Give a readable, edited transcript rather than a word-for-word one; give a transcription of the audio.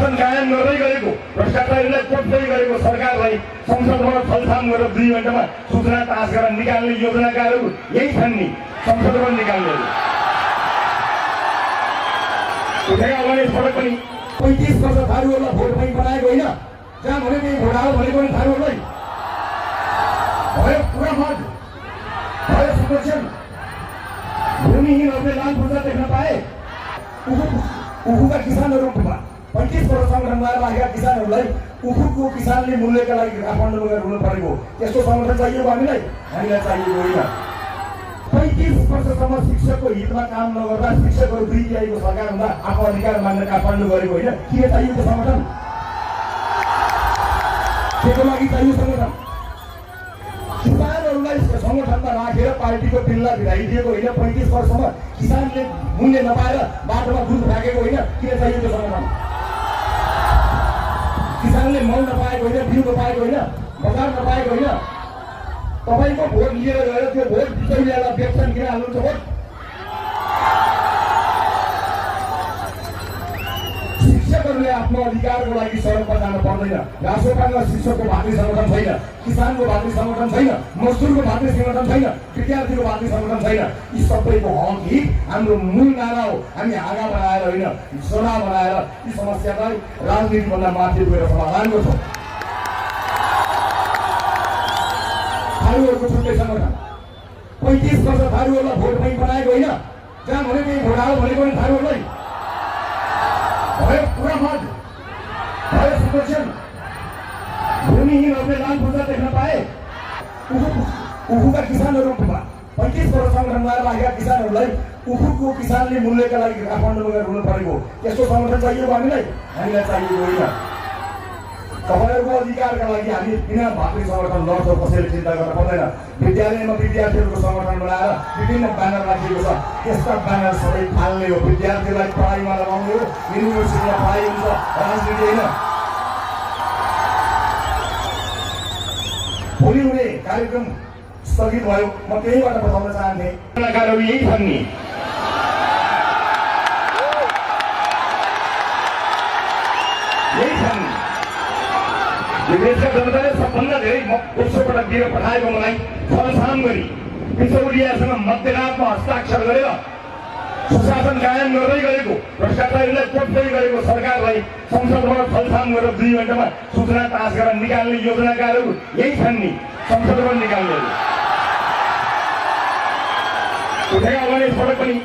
सुशासन कायम गर्दै गरेको भ्रष्टाचारीलाई कोट्दै गरेको सरकारलाई संसदबाट छलफल गरेर 2 घण्टामा सूचना तास गरेर निकाल्ने योजनाकारहरू यही छन् नि संसदबाट निकाल्ने। उठेका अगाडि पटक पनि 35 वर्ष थारूहरूलाई भोट बैंक बनाएको होइन, जहाँ भने त्यही भोट हाल भनेको नि थारूहरूलाई भयो पुरा मत भयो सुदर्शन। भूमिहीनहरूले लाल पूजा देख्न पाए। उखुका किसानहरूमा 35 वर्ष संगठनमा राखेका किसानहरूलाई उखुको किसानले मूल्यका लागि काठमाडौँमा गएर रुनु परेको त्यस्तो संगठन चाहिएको हामीलाई चाहिएको होइन। 35 वर्षसम्म शिक्षकको हितमा काम नगर्दा शिक्षकहरू दुईतिहाईको सरकार हुँदा आफ्नो अधिकार मान्न काठमाडौँ गरेको होइन। के चाहियो त्यो संगठन? केको लागि चाहियो संगठन? किसानहरूलाई संगठनमा राखेर पार्टीको बिललाई भिराइदिएको होइन। 35 वर्षमा किसानले मूल्य नपाएर बाटोमा दुध राखेको होइन। किन चाहियो त्यो संगठन? किसानले मल नपाएको होइन, बिउ नपाएको होइन, बजार नपाएको होइन। तपाईको भोट लिएर गएर त्यो भोट बिचौलियालाई बेच्छन् किन हाल्नुहुन्छ भोट? शिक्षकहरूले आफ्नो अधिकारको लागि सडकमा जानु पर्दैन। राष्ट्रपालमा शिक्षकको भातृ संगठन छैन, किसानको भातृ संगठन छैन, मजदुरको भातृ संगठन छैन, विद्यार्थीको भातृ संगठन छैन। यी सबैको हक हित हाम्रो मूल नारा हो। हामी हाँगा बनाएर होइन, सोना बनाएर यी समस्यालाई राजनीतिभन्दा माथि गएर समाधान गर्छौँ। थारूहरूको छुट्टै संगठन 35 वर्ष थारूहरूलाई भोट बैंक बनाएको होइन, जहाँ भने त्यही भोट हाल भनेको नि थारूहरूलाई भयो पुरा मत भयो सुदर्शन। भूमिहीनहरूले लाल पूजा देख्न पाए। उखुका किसानहरूमा 35 वर्ष संगठनमा राखेका किसानहरूलाई उखुको किसानले मूल्यका लागि काठमाडौँमा गएर रुनु परेको त्यस्तो संगठन चाहिएको हामीलाई चाहिएको होइन। तपाईहरूको अधिकारका लागि हामी बिना भातृ संगठन लड्छौँ, कसैले चिन्ता गर्न पर्दैन। विद्यालयमा विद्यार्थीहरूको संगठन बनाएर विभिन्न ब्यानर राखिएको छ। त्यस्ता ब्यानर सबै फाल्ने हो। विद्यार्थीलाई पढाइमा लगाउने हो। युनिभर्सिटीमा पढाइ हुन्छ, राजनीति होइन। भोलि हुने कार्यक्रम स्थगित भयो। म त्यहीबाट बताउन चाहन्थे कलाकारहरू यही छन् नि। यही छन् देशका जनताले सबभन्दा धेरै दोस्रो पटक दिएर पठाएको मलाई छलफल गरी बिचौलियासँग मध्यरातमा हस्ताक्षर गरेर सुशासन कायम गर्दै गरेको भ्रष्टाचारीलाई कोट्दै गरेको सरकारलाई संसदबाट छलफल गरेर 2 घण्टामा सूचना तास गरेर निकाल्ने योजनाकारहरू यही छन् नि संसदबाट निकाल्ने। उठेका अगाडि पटक पनि